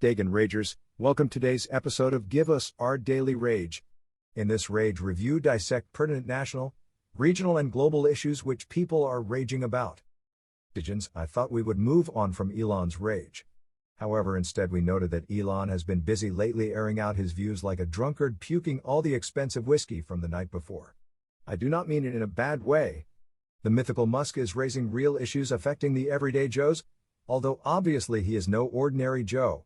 Degen RAGERS, welcome to today's episode of Give Us Our Daily Rage. In this Rage Review dissect pertinent national, regional and global issues which people are raging about. Degens, I thought we would move on from Elon's rage. However, instead we noted that Elon has been busy lately airing out his views like a drunkard puking all the expensive whiskey from the night before. I do not mean it in a bad way. The mythical Musk is raising real issues affecting the everyday Joes, although obviously he is no ordinary Joe.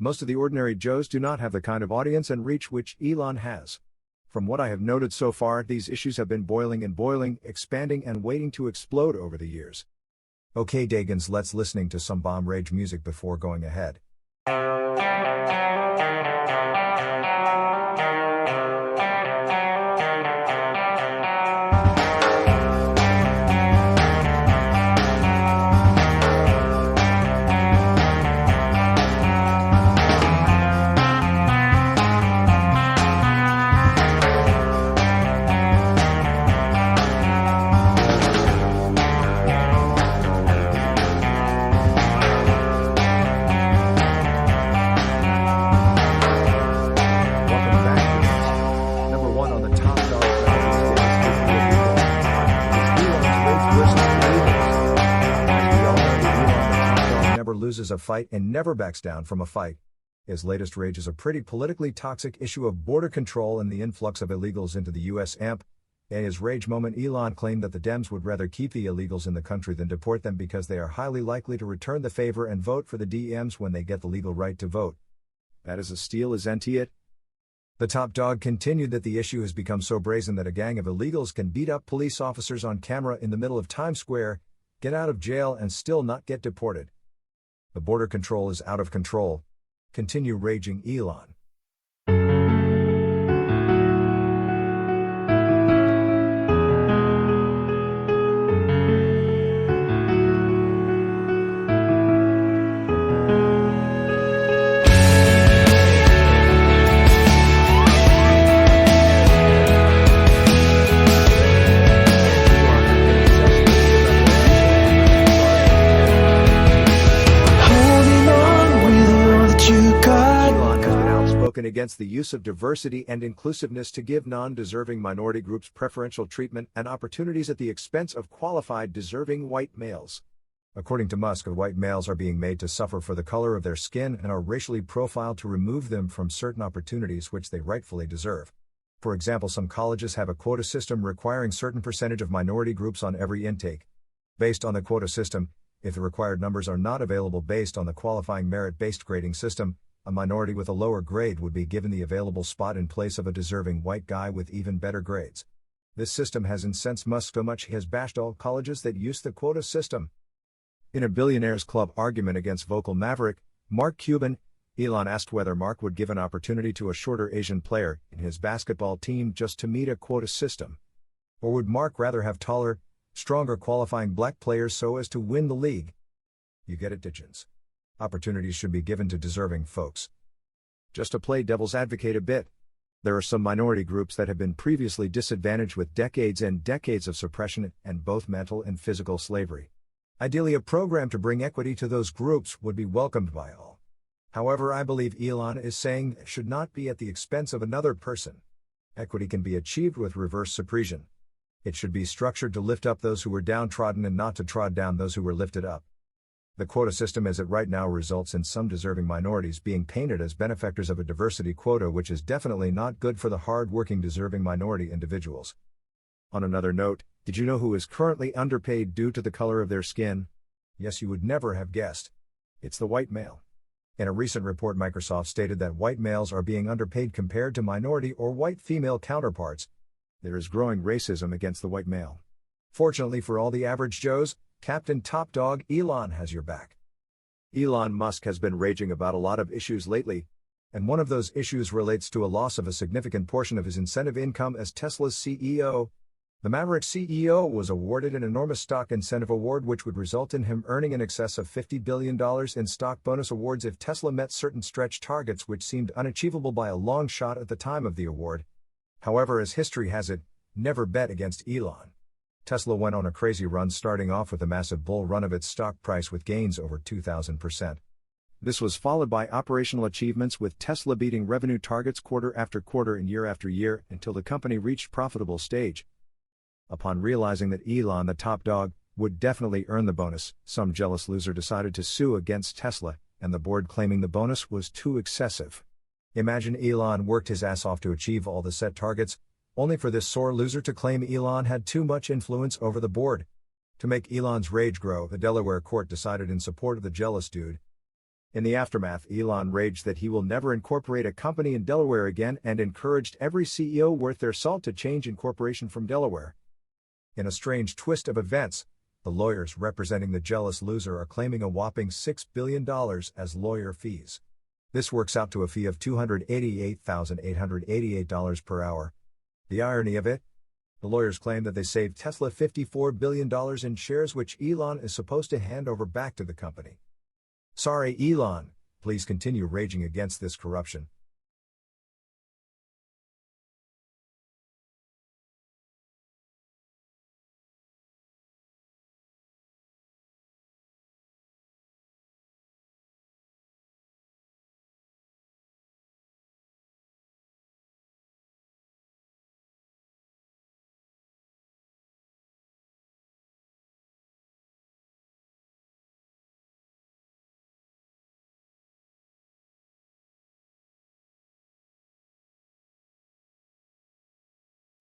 Most of the ordinary Joes do not have the kind of audience and reach which Elon has. From what I have noted so far, these issues have been boiling, expanding and waiting to explode over the years. Okay Degens, let's listening to some bomb rage music before going ahead. Loses a fight and never backs down from a fight. His latest rage is a pretty politically toxic issue of border control and the influx of illegals into the U.S. In his rage moment, Elon claimed that the Dems would rather keep the illegals in the country than deport them because they are highly likely to return the favor and vote for the Dems when they get the legal right to vote. That is a steal, isn't it? The top dog continued that the issue has become so brazen that a gang of illegals can beat up police officers on camera in the middle of Times Square, get out of jail and still not get deported. The border control is out of control. Continue raging, Elon. Against the use of diversity and inclusiveness to give non-deserving minority groups preferential treatment and opportunities at the expense of qualified, deserving white males. According to Musk, white males are being made to suffer for the color of their skin and are racially profiled to remove them from certain opportunities which they rightfully deserve. For example, some colleges have a quota system requiring certain percentage of minority groups on every intake. Based on the quota system, if the required numbers are not available based on the qualifying merit-based grading system, a minority with a lower grade would be given the available spot in place of a deserving white guy with even better grades. This system has incensed Musk so much he has bashed all colleges that use the quota system. In a Billionaires Club argument against vocal maverick, Mark Cuban, Elon asked whether Mark would give an opportunity to a shorter Asian player in his basketball team just to meet a quota system. Or would Mark rather have taller, stronger qualifying black players so as to win the league? You get it, Degens. Opportunities should be given to deserving folks. Just to play devil's advocate a bit, there are some minority groups that have been previously disadvantaged with decades and decades of suppression and both mental and physical slavery. Ideally, a program to bring equity to those groups would be welcomed by all. However, I believe Elon is saying it should not be at the expense of another person. Equity can be achieved with reverse suppression. It should be structured to lift up those who were downtrodden and not to trod down those who were lifted up. The quota system as it right now results in some deserving minorities being painted as benefactors of a diversity quota, which is definitely not good for the hard-working deserving minority individuals. On another note, did you know who is currently underpaid due to the color of their skin? Yes, you would never have guessed. It's the white male. In a recent report, Microsoft stated that white males are being underpaid compared to minority or white female counterparts. There is growing racism against the white male. Fortunately for all the average Joes, Captain Top Dog Elon has your back. Elon Musk has been raging about a lot of issues lately, and one of those issues relates to a loss of a significant portion of his incentive income as Tesla's CEO. The Maverick CEO was awarded an enormous stock incentive award which would result in him earning in excess of $50 billion in stock bonus awards if Tesla met certain stretch targets which seemed unachievable by a long shot at the time of the award. However, as history has it, never bet against Elon. Tesla went on a crazy run starting off with a massive bull run of its stock price with gains over 2,000%. This was followed by operational achievements with Tesla beating revenue targets quarter after quarter and year after year until the company reached profitable stage. Upon realizing that Elon, the top dog, would definitely earn the bonus, some jealous loser decided to sue against Tesla, and the board claiming the bonus was too excessive. Imagine Elon worked his ass off to achieve all the set targets, only for this sore loser to claim Elon had too much influence over the board. To make Elon's rage grow, the Delaware court decided in support of the jealous dude. In the aftermath, Elon raged that he will never incorporate a company in Delaware again and encouraged every CEO worth their salt to change incorporation from Delaware. In a strange twist of events, the lawyers representing the jealous loser are claiming a whopping $6 billion as lawyer fees. This works out to a fee of $288,888 per hour. The irony of it? The lawyers claim that they saved Tesla $54 billion in shares which Elon is supposed to hand over back to the company. Sorry, Elon, please continue raging against this corruption.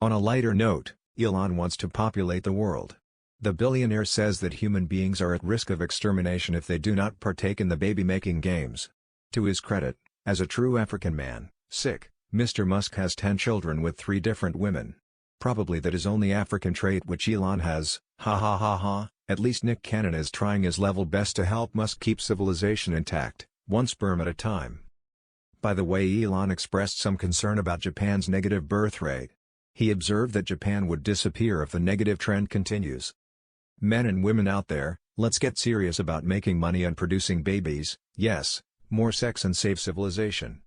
On a lighter note, Elon wants to populate the world. The billionaire says that human beings are at risk of extermination if they do not partake in the baby-making games. To his credit, as a true African man, Mr. Musk has 10 children with 3 different women. Probably that is only African trait which Elon has, ha ha ha ha. At least Nick Cannon is trying his level best to help Musk keep civilization intact, one sperm at a time. By the way, Elon expressed some concern about Japan's negative birth rate. He observed that Japan would disappear if the negative trend continues. Men and women out there, let's get serious about making money and producing babies. Yes, more sex and save civilization.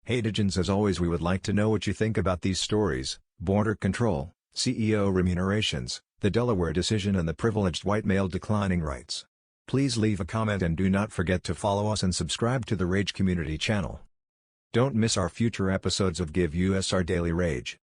Hey Degens, as always we would like to know what you think about these stories: border control, CEO remunerations, the Delaware decision and the privileged white male declining rights. Please leave a comment and do not forget to follow us and subscribe to the Rage Community channel. Don't miss our future episodes of Give Us Our Daily Rage.